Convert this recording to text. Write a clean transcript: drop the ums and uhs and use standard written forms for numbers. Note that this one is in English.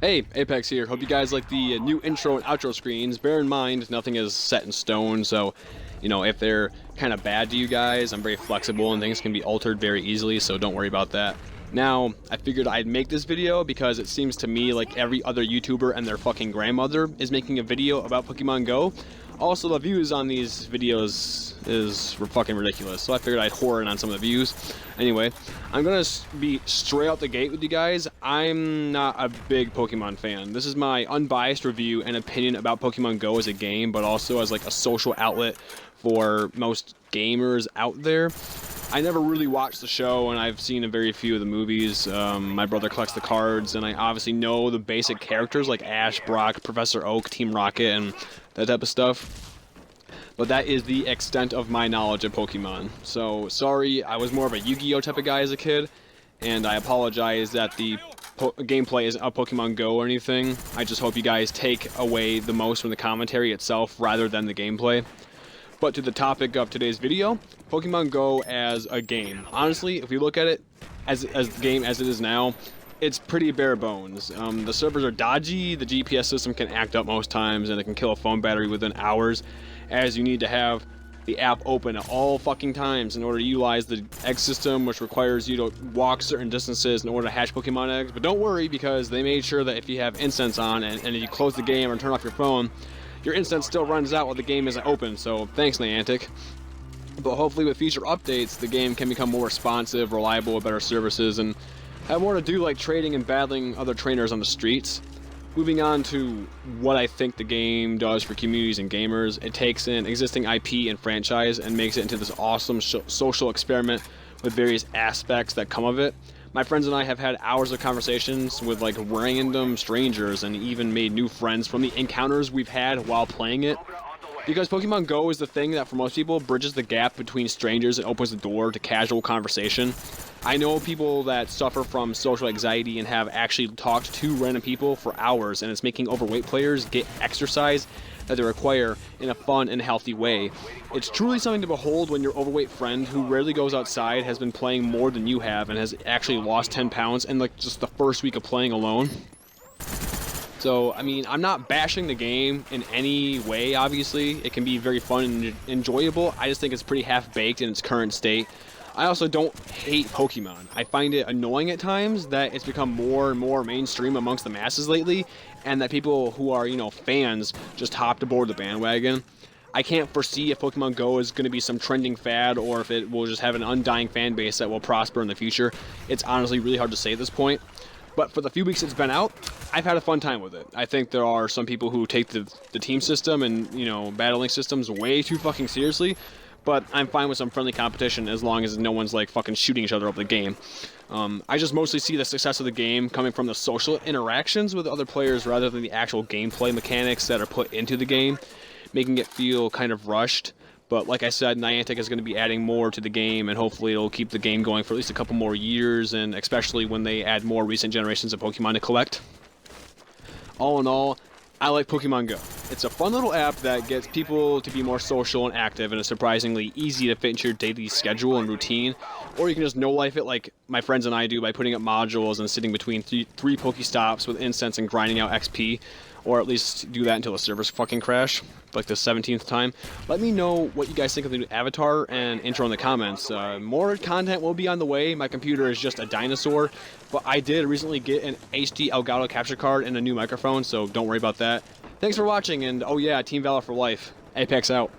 Hey, Apex here. Hope you guys like the new intro and outro screens. Bear in mind, nothing is set in stone, so, you know, if they're kind of bad to you guys, I'm very flexible and things can be altered very easily, so don't worry about that. Now, I figured I'd make this video because it seems to me like every other YouTuber and their fucking grandmother is making a video about Pokemon Go. Also, the views on these videos were fucking ridiculous, so I figured I'd whore in on some of the views. Anyway, I'm gonna be straight out the gate with you guys. I'm not a big Pokemon fan. This is my unbiased review and opinion about Pokemon Go as a game, but also as like a social outlet for most gamers out there. I never really watched the show, and I've seen a very few of the movies. My brother collects the cards, and I obviously know the basic characters like Ash, Brock, Professor Oak, Team Rocket, and that type of stuff. But that is the extent of my knowledge of Pokemon. So, sorry, I was more of a Yu-Gi-Oh! Type of guy as a kid, and I apologize that the gameplay isn't of Pokemon Go or anything. I just hope you guys take away the most from the commentary itself rather than the gameplay. But to the topic of today's video, Pokemon Go as a game. Honestly, if we look at it as the game as it is now, it's pretty bare bones. The servers are dodgy, the GPS system can act up most times, and it can kill a phone battery within hours, as you need to have the app open at all fucking times in order to utilize the egg system, which requires you to walk certain distances in order to hatch Pokemon eggs. But don't worry, because they made sure that if you have incense on and if you close the game or turn off your phone, your incense still runs out while the game isn't open, so thanks Niantic. But hopefully with future updates, the game can become more responsive, reliable, with better services, and have more to do like trading and battling other trainers on the streets. Moving on to what I think the game does for communities and gamers, it takes an existing IP and franchise and makes it into this awesome social experiment with various aspects that come of it. My friends and I have had hours of conversations with like random strangers and even made new friends from the encounters we've had while playing it. Because Pokemon Go is the thing that for most people bridges the gap between strangers and opens the door to casual conversation. I know people that suffer from social anxiety and have actually talked to random people for hours, and it's making overweight players get exercise that they require in a fun and healthy way. It's truly something to behold when your overweight friend who rarely goes outside has been playing more than you have and has actually lost 10 pounds in like just the first week of playing alone. So, I mean, I'm not bashing the game in any way, obviously. It can be very fun and enjoyable. I just think it's pretty half-baked in its current state. I also don't hate Pokemon. I find it annoying at times that it's become more and more mainstream amongst the masses lately, and that people who are, you know, fans just hopped aboard the bandwagon. I can't foresee if Pokemon Go is going to be some trending fad or if it will just have an undying fan base that will prosper in the future. It's honestly really hard to say at this point. But for the few weeks it's been out, I've had a fun time with it. I think there are some people who take the team system and, you know, battling systems way too fucking seriously. But I'm fine with some friendly competition as long as no one's like fucking shooting each other over the game. I just mostly see the success of the game coming from the social interactions with other players rather than the actual gameplay mechanics that are put into the game, making it feel kind of rushed. But like I said, Niantic is going to be adding more to the game, and hopefully it'll keep the game going for at least a couple more years, and especially when they add more recent generations of Pokemon to collect. All in all, I like Pokemon Go. It's a fun little app that gets people to be more social and active, and is surprisingly easy to fit into your daily schedule and routine. Or you can just no-life it like my friends and I do by putting up modules and sitting between three Pokestops with incense and grinding out XP. Or at least do that until the servers fucking crash, like the 17th time. Let me know what you guys think of the new avatar and intro in the comments. More content will be on the way. My computer is just a dinosaur, but I did recently get an HD Elgato capture card and a new microphone, so don't worry about that. Thanks for watching, and oh yeah, Team Valor for life. Apex out.